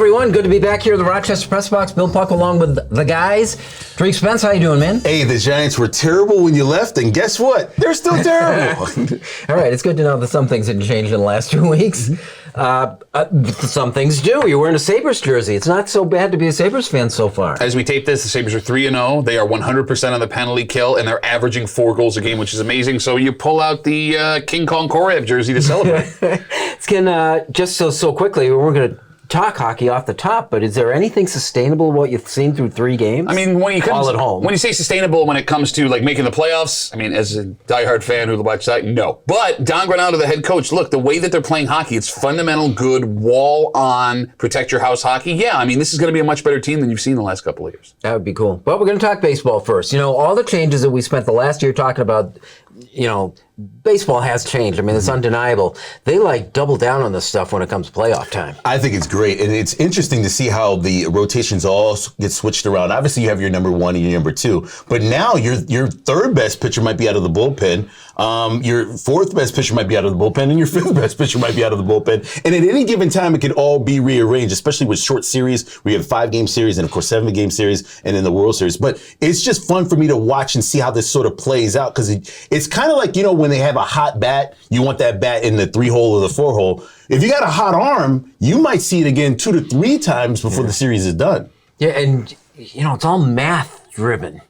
everyone. Good to be back here in the Rochester Press Box. Bill Pucko along with the guys. Tariq Spence, how you doing, man? Hey, the Giants were terrible when you left, and guess what? They're still terrible. All right, it's good to know that some things didn't change in the last 2 weeks. Some things do. You're wearing a Sabres jersey. It's not so bad to be a Sabres fan so far. As we tape this, the Sabres are 3-0. They are 100% on the penalty kill, and they're averaging 4 goals a game, which is amazing. So you pull out the King Kong Korev jersey to celebrate. It's just so quickly, we're going to talk hockey off the top, but is there anything sustainable what you've seen through 3 games? I mean, when you say sustainable when it comes to like making the playoffs, I mean, as a diehard fan who watches that, no. But Don Granato, the head coach, look, the way that they're playing hockey, it's fundamental, good, wall-on, protect-your-house hockey. Yeah, I mean, this is going to be a much better team than you've seen the last couple of years. That would be cool. But we're going to talk baseball first. You know, all the changes that we spent the last year talking about, you know, baseball has changed. I mean, it's undeniable. They double down on this stuff when it comes to playoff time. I think it's great, and it's interesting to see how the rotations all get switched around. Obviously, you have your number 1 and your number 2, but now your third best pitcher might be out of the bullpen. Your 4th best pitcher might be out of the bullpen, and your 5th best pitcher might be out of the bullpen. And at any given time, it could all be rearranged, especially with short series. We have 5-game series and, of course, 7-game series and then the World Series. But it's just fun for me to watch and see how this sort of plays out, because it's kind of like, you know, when they have a hot bat, you want that bat in the 3-hole or the 4-hole. If you got a hot arm, you might see it again 2 to 3 times before the series is done. Yeah, and, you know, it's all math-driven.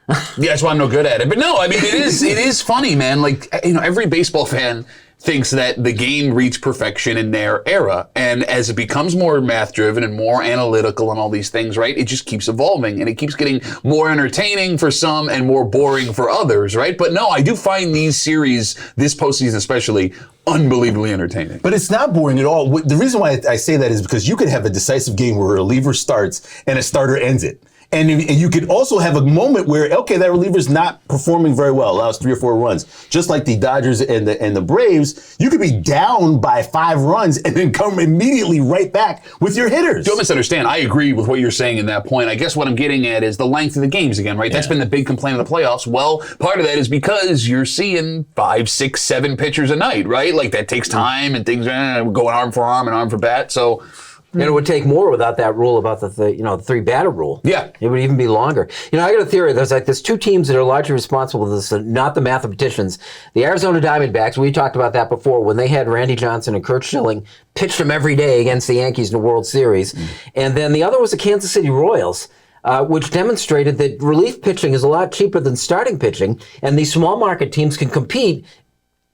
Yeah, that's why I'm no good at it. But no, I mean, it is funny, man. Like, you know, every baseball fan thinks that the game reached perfection in their era. And as it becomes more math-driven and more analytical and all these things, right, it just keeps evolving. And it keeps getting more entertaining for some and more boring for others, right? But no, I do find these series, this postseason especially, unbelievably entertaining. But it's not boring at all. The reason why I say that is because you could have a decisive game where a reliever starts and a starter ends it. And you could also have a moment where, okay, that reliever's not performing very well, allows 3 or 4 runs. Just like the Dodgers and the Braves, you could be down by 5 runs and then come immediately right back with your hitters. Don't misunderstand. I agree with what you're saying in that point. I guess what I'm getting at is the length of the games again, right? Yeah. That's been the big complaint of the playoffs. Well, part of that is because you're seeing 5, 6, 7 pitchers a night, right? Like that takes time and things go arm for arm and arm for bat. So. And it would take more without that rule about the 3-batter rule. Yeah. It would even be longer. You know, I got a theory. There's 2 teams that are largely responsible for this, not the mathematicians. The Arizona Diamondbacks, we talked about that before, when they had Randy Johnson and Curt Schilling, pitched them every day against the Yankees in the World Series. And then the other was the Kansas City Royals, which demonstrated that relief pitching is a lot cheaper than starting pitching, and these small market teams can compete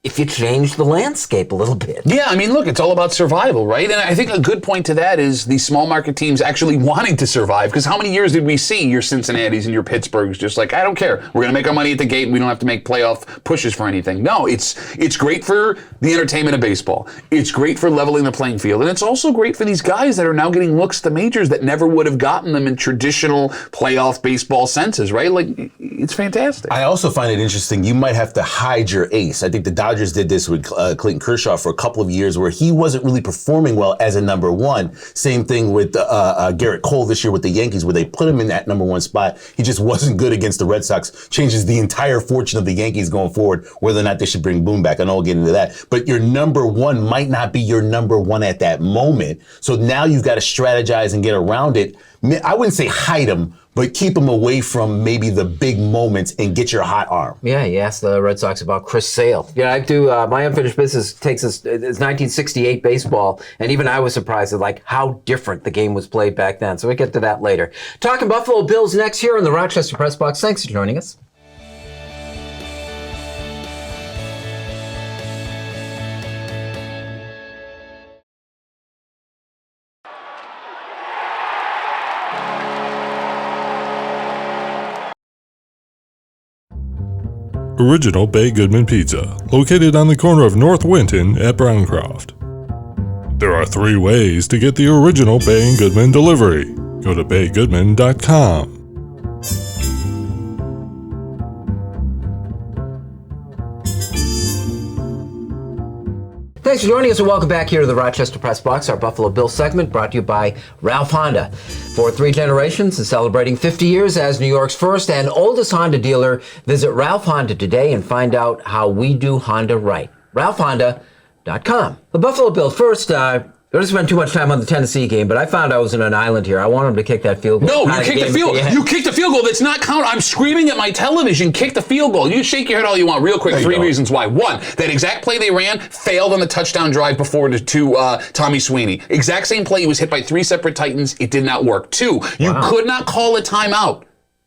if you change the landscape a little bit. Yeah, I mean, look, it's all about survival, right? And I think a good point to that is these small market teams actually wanting to survive, because how many years did we see your Cincinnati's and your Pittsburghs just like, I don't care, we're going to make our money at the gate, we don't have to make playoff pushes for anything. No, it's great for the entertainment of baseball. It's great for leveling the playing field. And it's also great for these guys that are now getting looks at the majors that never would have gotten them in traditional playoff baseball senses, right? Like, it's fantastic. I also find it interesting, you might have to hide your ace. I think the Dodgers did this with Clayton Kershaw for a couple of years where he wasn't really performing well as a number 1. Same thing with Garrett Cole this year with the Yankees, where they put him in that number 1 spot. He just wasn't good against the Red Sox. Changes the entire fortune of the Yankees going forward, whether or not they should bring Boone back. I know we'll get into that. But your number 1 might not be your number 1 at that moment. So now you've got to strategize and get around it. I wouldn't say hide him, but keep him away from maybe the big moments and get your hot arm. Yeah, you asked the Red Sox about Chris Sale. Yeah, I do. My Unfinished Business takes us, it's 1968 baseball, and even I was surprised at how different the game was played back then. So we'll get to that later. Talking Buffalo Bills next here in the Rochester Press Box. Thanks for joining us. Original Bay Goodman Pizza, located on the corner of North Winton at Browncroft. There are 3 ways to get the original Bay and Goodman delivery. Go to baygoodman.com. Thanks for joining us and welcome back here to the Rochester Press Box, our Buffalo Bills segment brought to you by Ralph Honda. For 3 generations and celebrating 50 years as New York's first and oldest Honda dealer, visit Ralph Honda today and find out how we do Honda right. RalphHonda.com. The Buffalo Bills first, Don't spend too much time on the Tennessee game, but I found I was in an island here. I want him to kick that field goal. No, you kicked the field. You kicked the field goal. That's not count. I'm screaming at my television. Kick the field goal. You shake your head all you want. Real quick, three reasons why. One, that exact play they ran failed on the touchdown drive before to Tommy Sweeney. Exact same play. He was hit by 3 separate Titans. It did not work. 2, you could not call a timeout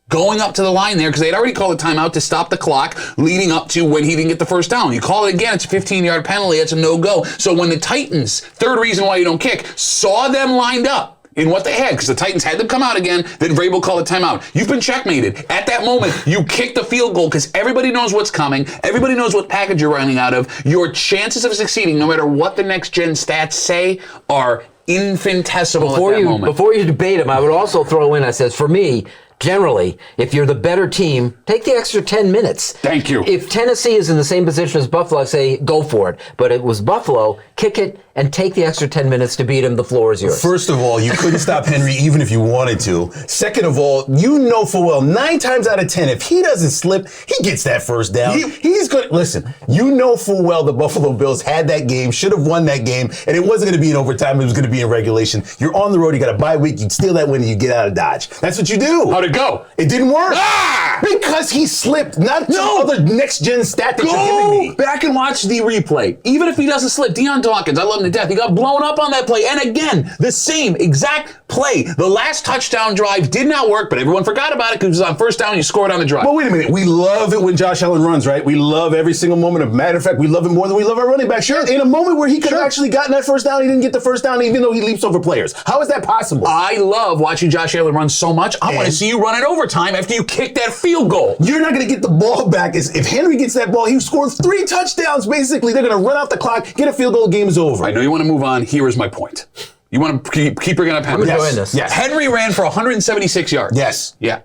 going up to the line there because they had already called a timeout to stop the clock leading up to when he didn't get the first down. You call it again, it's a 15-yard penalty. It's a no-go. So when the Titans, third reason why you don't kick, saw them lined up in what they had, because the Titans had them come out again, then Vrabel called a timeout. You've been checkmated. At that moment, you kick the field goal because everybody knows what's coming. Everybody knows what package you're running out of. Your chances of succeeding, no matter what the next-gen stats say, are infinitesimal at that moment. Before you debate him, I would also throw in, I says, for me, generally, if you're the better team, take the extra 10 minutes. Thank you. If Tennessee is in the same position as Buffalo, I say go for it. But it was Buffalo, kick it and take the extra 10 minutes to beat him. The floor is yours. First of all, you couldn't stop Henry even if you wanted to. Second of all, you know full well 9 times out of 10, if he doesn't slip, he gets that first down. He's good. Listen, you know full well the Buffalo Bills had that game, should have won that game, and it wasn't going to be in overtime. It was going to be in regulation. You're on the road. You got a bye week. You steal that win and you get out of Dodge. That's what you do. How'd it go? It didn't work. Ah! Because he slipped. Not some other next-gen stat that you're giving me. Go back and watch the replay. Even if he doesn't slip, Deion Dawkins, I love him to death. He got blown up on that play. And again, the same exact play. The last touchdown drive did not work, but everyone forgot about it because it was on first down. You scored on the drive. Well, wait a minute. We love it when Josh Allen runs, right? We love every single moment. As a matter of fact, we love it more than we love our running back. Sure. In a moment where he could have actually gotten that first down, he didn't get the first down, even though he leaps over players. How is that possible? I love watching Josh Allen run so much. I want to see you run it overtime after you kick that field goal. You're not going to get the ball back. If Henry gets that ball, he scores 3 touchdowns, basically. They're going to run out the clock, get a field goal, game is over. I know you want to move on. Here is my point. You want to keep bringing up Henry. I'm enjoying this. Yes. Henry ran for 176 yards. Yes. Yeah.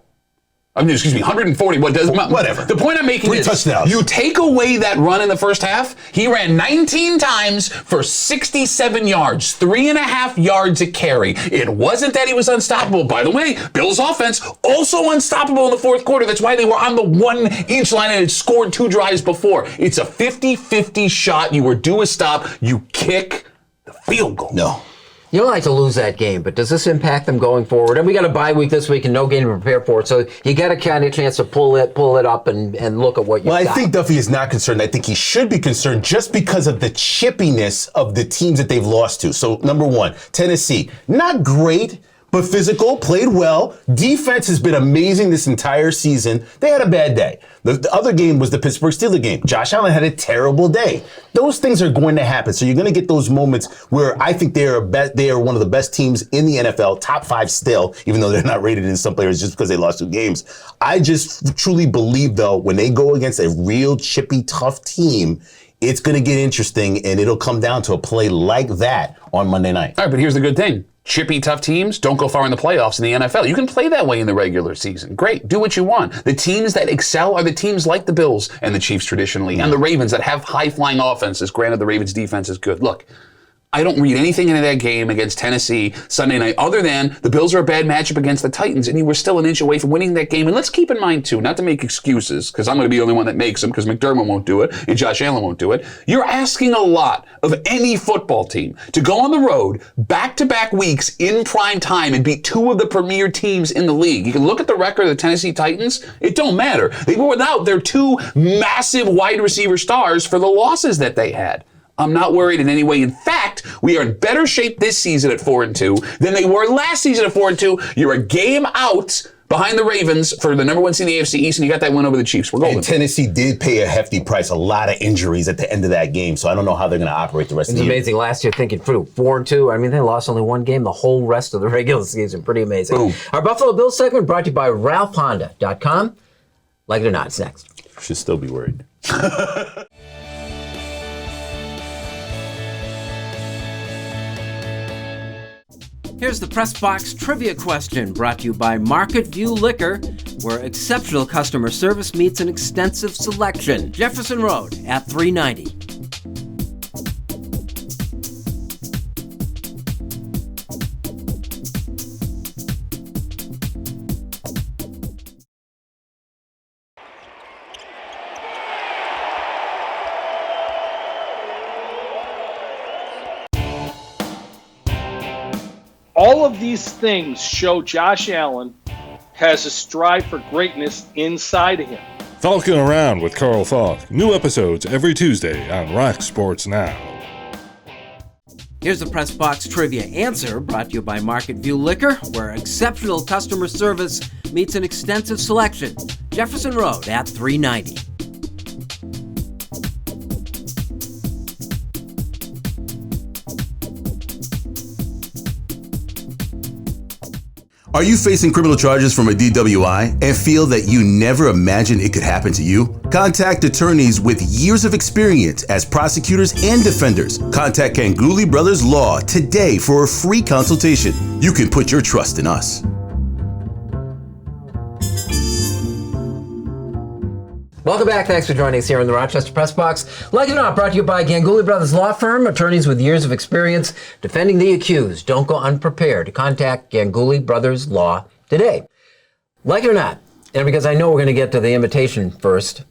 Excuse me, 140. Whatever. The point I'm making 3 is touchdowns. You take away that run in the first half, he ran 19 times for 67 yards, 3.5 yards a carry. It wasn't that he was unstoppable. By the way, Bill's offense also unstoppable in the fourth quarter. That's why they were on the 1-inch line and had scored 2 drives before. It's a 50-50 shot. You were due a stop. You kick the field goal. No. You don't like to lose that game, but does this impact them going forward? And we got a bye week this week and no game to prepare for it, so you got a kind of chance to pull it up and look at what you got. Well, I think Duffy is not concerned. I think he should be concerned just because of the chippiness of the teams that they've lost to. So, number 1, Tennessee, not great, but physical, played well. Defense has been amazing this entire season. They had a bad day. The other game was the Pittsburgh Steelers game. Josh Allen had a terrible day. Those things are going to happen. So you're going to get those moments where I think they are one of the best teams in the NFL, top 5 still, even though they're not rated in some players just because they lost 2 games. I just truly believe, though, when they go against a real chippy, tough team, it's going to get interesting, and it'll come down to a play like that on Monday night. All right, but here's the good thing. Chippy, tough teams don't go far in the playoffs in the NFL. You can play that way in the regular season. Great. Do what you want. The teams that excel are the teams like the Bills and the Chiefs traditionally, and the Ravens that have high-flying offenses. Granted, the Ravens' defense is good. Look, I don't read anything into that game against Tennessee Sunday night other than the Bills are a bad matchup against the Titans, and you were still an inch away from winning that game. And let's keep in mind, too, not to make excuses, because I'm going to be the only one that makes them, because McDermott won't do it, and Josh Allen won't do it. You're asking a lot of any football team to go on the road back-to-back weeks in prime time and beat 2 of the premier teams in the league. You can look at the record of the Tennessee Titans. It don't matter. They were without their 2 massive wide receiver stars for the losses that they had. I'm not worried in any way. In fact, we are in better shape this season at 4-2 than they were last season at 4-2. You're a game out behind the Ravens for the number 1 seed in the AFC East, and you got that win over the Chiefs. We're golden. And Tennessee did pay a hefty price, a lot of injuries at the end of that game, so I don't know how they're going to operate the rest of the year. It's amazing. Last year, thinking through 4-2. I mean, they lost only 1 game the whole rest of the regular season. Pretty amazing. Boom. Our Buffalo Bills segment brought to you by RalphHonda.com. Like it or not, it's next. Should still be worried. Here's the Press Box Trivia question brought to you by Market View Liquor, where exceptional customer service meets an extensive selection. Jefferson Road at 390. All of these things show Josh Allen has a strive for greatness inside of him. Falcon Around with Carl Falk. New episodes every Tuesday on Rock Sports Now. Here's the Press Box Trivia answer, brought to you by Market View Liquor, where exceptional customer service meets an extensive selection. Jefferson Road at 390. Are you facing criminal charges from a DWI and feel that you never imagined it could happen to you? Contact attorneys with years of experience as prosecutors and defenders. Contact Ganguly Brothers Law today for a free consultation. You can put your trust in us. Welcome back. Thanks for joining us here in the Rochester Press Box. Like it or not, brought to you by Ganguly Brothers Law Firm, attorneys with years of experience defending the accused. Don't go unprepared. Contact Ganguly Brothers Law today. Like it or not, and because I know we're going to get to the invitation first,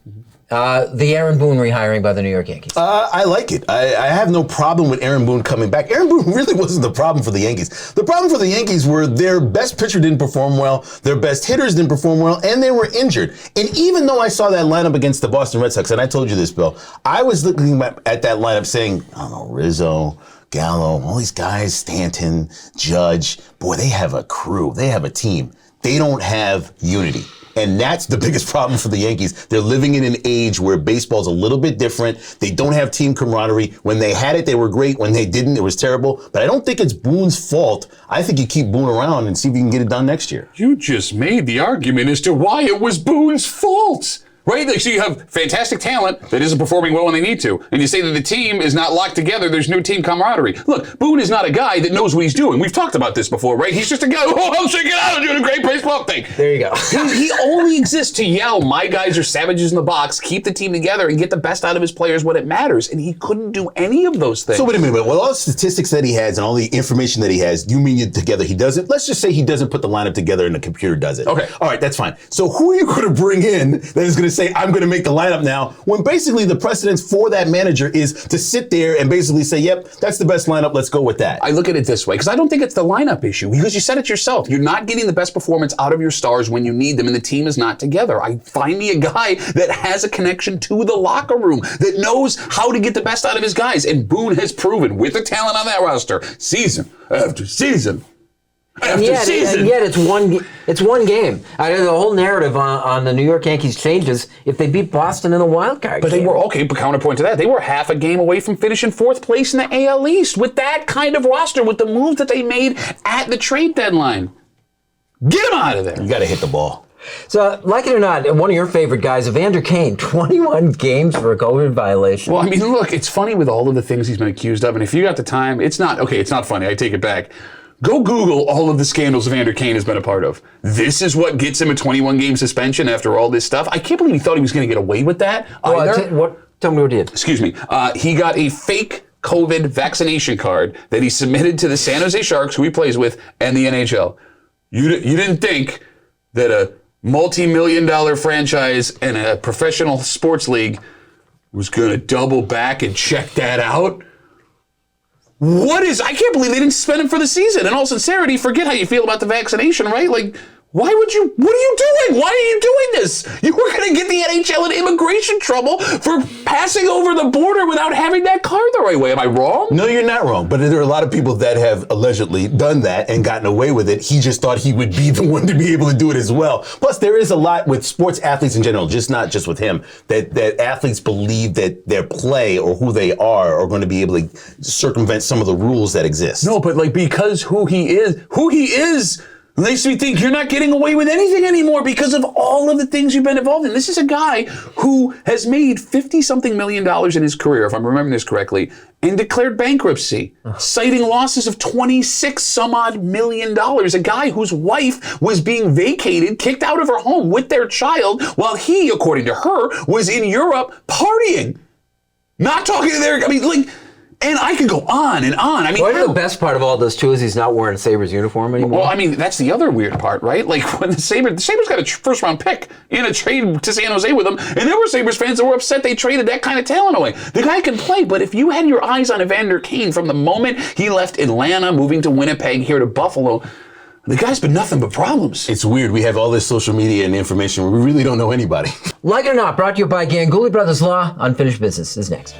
the Aaron Boone rehiring by the New York Yankees. I like it. I have no problem with Aaron Boone coming back. Aaron Boone really wasn't the problem for the Yankees. The problem for the Yankees were their best pitcher didn't perform well, their best hitters didn't perform well, and they were injured. And even though I saw that lineup against the Boston Red Sox, and I told you this, Bill, I was looking at that lineup saying, I don't know, Rizzo, Gallo, all these guys, Stanton, Judge, boy, they have a crew. They have a team. They don't have unity. And that's the biggest problem for the Yankees. They're living in an age where baseball's a little bit different. They don't have team camaraderie. When they had it, they were great. When they didn't, it was terrible. But I don't think it's Boone's fault. I think you keep Boone around and see if you can get it done next year. You just made the argument as to why it was Boone's fault. Right? Like, so you have fantastic talent that isn't performing well when they need to. And you say that the team is not locked together. There's no team camaraderie. Look, Boone is not a guy that knows what he's doing. We've talked about this before, right? He's just a guy, I'm shaking out, I'm doing a great baseball thing. There you go. He only exists to yell, my guys are savages in the box, keep the team together, and get the best out of his players when it matters. And he couldn't do any of those things. So wait a minute. With all the statistics that he has and all the information that he has, you mean together he doesn't? Let's just say he doesn't put the lineup together and the computer does it. Okay. All right, that's fine. So who are you going to bring in that is going to say, I'm going to make the lineup now, when basically the precedence for that manager is to sit there and basically say, yep, that's the best lineup, let's go with that. I look at it this way, because I don't think it's the lineup issue, because you said it yourself. You're not getting the best performance out of your stars when you need them, and the team is not together. I find me a guy that has a connection to the locker room, that knows how to get the best out of his guys, and Boone has proven, with the talent on that roster, season after season, And yet it's one game. The whole narrative on the New York Yankees changes if they beat Boston in the wild card But game. they were, okay, but counterpoint to that, they were half a game away from finishing fourth place in the AL East with that kind of roster, with the move that they made at the trade deadline. Get them out of there. You got to hit the ball. So, like it or not, one of your favorite guys, Evander Kane, 21 games for a COVID violation. Well, I mean, look, it's funny with all of the things he's been accused of, and if you got the time, it's not funny, I take it back. Go Google all of the scandals Evander Kane has been a part of. This is what gets him a 21-game suspension after all this stuff. I can't believe he thought he was going to get away with that either. Tell me what he did. Excuse me. He got a fake COVID vaccination card that he submitted to the San Jose Sharks, who he plays with, and the NHL. You didn't think that a multi-million-dollar franchise and a professional sports league was going to double back and check that out? I can't believe they didn't suspend him for the season. In all sincerity, forget how you feel about the vaccination, right? Like, what are you doing? Why are you doing this? You were going to get the NHL in immigration trouble for passing over the border without having that card the right way. Am I wrong? No, you're not wrong. But there are a lot of people that have allegedly done that and gotten away with it. He just thought he would be the one to be able to do it as well. Plus, there is a lot with sports athletes in general, not just with him, that athletes believe that their play or who they are going to be able to circumvent some of the rules that exist. No, but because who he is makes me think you're not getting away with anything anymore because of all of the things you've been involved in. This is a guy who has made $50-something million in his career, if I'm remembering this correctly, and declared bankruptcy, citing losses of $26-some-odd million. A guy whose wife was being vacated, kicked out of her home with their child, while he, according to her, was in Europe partying. Not talking to their... And I could go on and on. I mean, Well, the best part of all this, too, is he's not wearing a Sabres uniform anymore. Well, I mean, that's the other weird part, right? Like, when the Sabres got a first-round pick in a trade to San Jose with him, and there were Sabres fans that were upset they traded that kind of talent away. The guy can play, but if you had your eyes on Evander Kane from the moment he left Atlanta, moving to Winnipeg, here to Buffalo, the guy's been nothing but problems. It's weird. We have all this social media and information. We really don't know anybody. Like it or not, brought to you by Ganguly Brothers Law. Unfinished Business is next.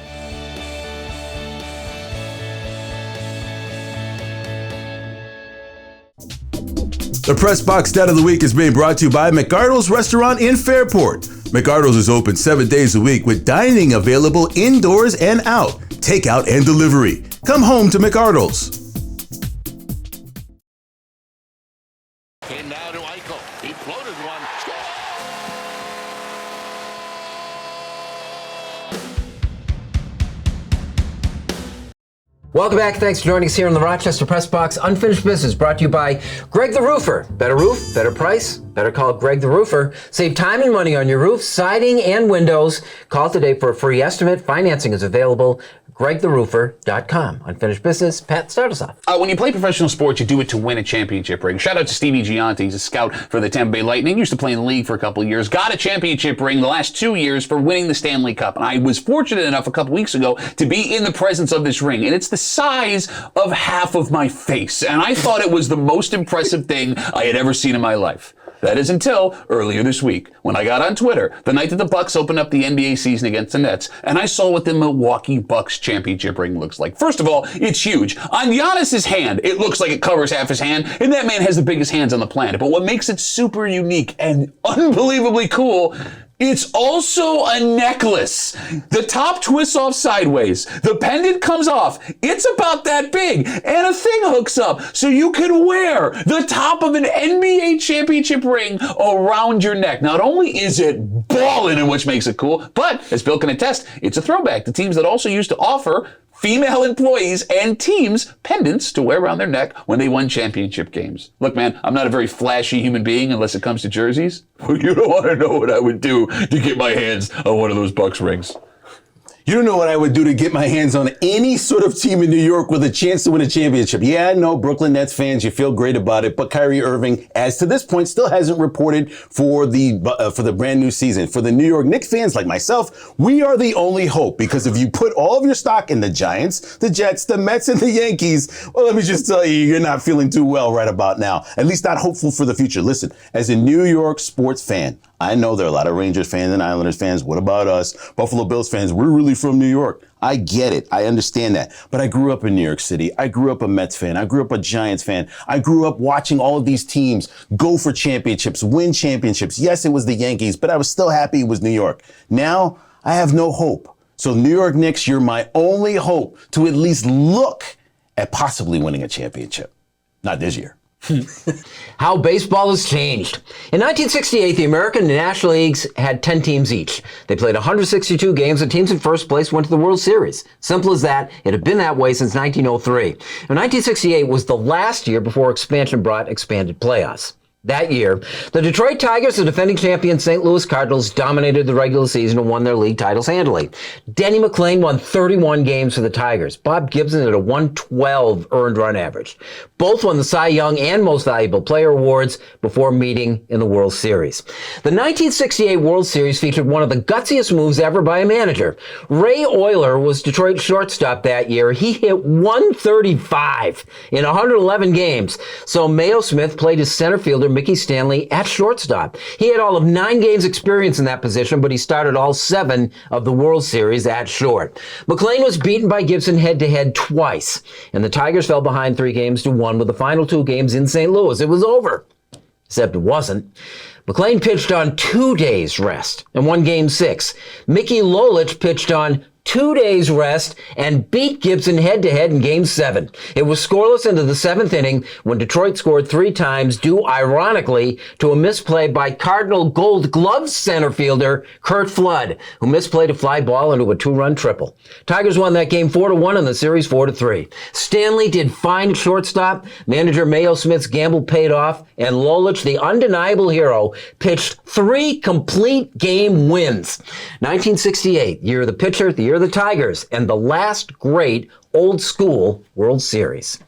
The Press Box Stat of the Week is being brought to you by McArdle's Restaurant in Fairport. McArdle's is open 7 days a week with dining available indoors and out, takeout and delivery. Come home to McArdle's. And now to Eichel. He floated one. Welcome back. Thanks for joining us here on the Rochester Press Box Unfinished Business, brought to you by Greg the Roofer. Better roof, better price, better call Greg the Roofer. Save time and money on your roof, siding, and windows. Call today for a free estimate. Financing is available. GregTheRoofer.com. Unfinished Business. Pat, start us off. When you play professional sports, you do it to win a championship ring. Shout out to Stevie Gianti. He's a scout for the Tampa Bay Lightning. Used to play in the league for a couple of years. Got a championship ring the last 2 years for winning the Stanley Cup. And I was fortunate enough a couple weeks ago to be in the presence of this ring. And it's the size of half of my face. And I thought it was the most impressive thing I had ever seen in my life. That is until earlier this week, when I got on Twitter, the night that the Bucks opened up the NBA season against the Nets, and I saw what the Milwaukee Bucks championship ring looks like. First of all, it's huge. On Giannis's hand, it looks like it covers half his hand, and that man has the biggest hands on the planet. But what makes it super unique and unbelievably cool, it's also a necklace. The top twists off sideways. The pendant comes off. It's about that big. And a thing hooks up so you can wear the top of an NBA championship ring around your neck. Not only is it ballin', and which makes it cool, but as Bill can attest, it's a throwback to teams that also used to offer female employees and teams pendants to wear around their neck when they won championship games. Look, man, I'm not a very flashy human being unless it comes to jerseys. You don't want to know what I would do to get my hands on one of those Bucks rings. You don't know what I would do to get my hands on any sort of team in New York with a chance to win a championship. Yeah, I know, Brooklyn Nets fans, you feel great about it, but Kyrie Irving, as to this point, still hasn't reported for the brand new season. For the New York Knicks fans like myself, we are the only hope, because if you put all of your stock in the Giants, the Jets, the Mets, and the Yankees, well, let me just tell you, you're not feeling too well right about now. At least not hopeful for the future. Listen, as a New York sports fan, I know there are a lot of Rangers fans and Islanders fans. What about us? Buffalo Bills fans, we're really from New York. I get it. I understand that. But I grew up in New York City. I grew up a Mets fan. I grew up a Giants fan. I grew up watching all of these teams go for championships, win championships. Yes, it was the Yankees, but I was still happy it was New York. Now, I have no hope. So New York Knicks, you're my only hope to at least look at possibly winning a championship. Not this year. How baseball has changed. In 1968, the American National Leagues had 10 teams each. They played 162 games, and teams in first place went to the World Series. Simple as that. It had been that way since 1903. And 1968 was the last year before expansion brought expanded playoffs. That year, the Detroit Tigers, the defending champion St. Louis Cardinals, dominated the regular season and won their league titles handily. Denny McLain won 31 games for the Tigers. Bob Gibson had a 112 earned run average. Both won the Cy Young and Most Valuable Player awards before meeting in the World Series. The 1968 World Series featured one of the gutsiest moves ever by a manager. Ray Oyler was Detroit's shortstop that year. He hit 135 in 111 games. So Mayo Smith played his center fielder Mickey Stanley at shortstop. He had all of 9 games experience in that position, but he started all 7 of the World Series at short. McLain was beaten by Gibson head-to-head twice, and the Tigers fell behind 3-1 with the final 2 games in St. Louis. It was over. Except it wasn't. McLain pitched on 2 days rest and won Game 6. Mickey Lolich pitched on 2 days rest and beat Gibson head-to-head in Game 7. It was scoreless into the 7th inning when Detroit scored 3 times, due ironically to a misplay by Cardinal Gold Glove center fielder Curt Flood, who misplayed a fly ball into a 2-run triple. Tigers won that game 4-1 and the series 4-3. Stanley did fine at shortstop. Manager Mayo Smith's gamble paid off, and Lolich, the undeniable hero, pitched 3 complete game wins. 1968, year of the pitcher, the year They're the Tigers and the last great old school World Series.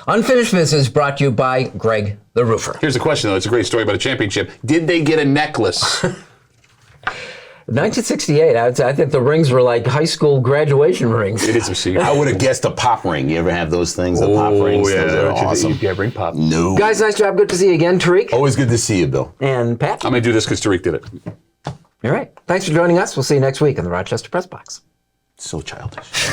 Unfinished Business brought to you by Greg the Roofer. Here's a question, though. It's a great story about a championship. Did they get a necklace? 1968, I think the rings were like high school graduation rings. It is a secret. I would have guessed a pop ring. You ever have those things? The pop rings? yeah. Those are awesome. Yeah, ring pop. No. Guys, nice job. Good to see you again, Tariq. Always good to see you, Bill. And Pat. I'm going to do this because Tariq did it. All right. Thanks for joining us. We'll see you next week in the Rochester Press Box. So childish.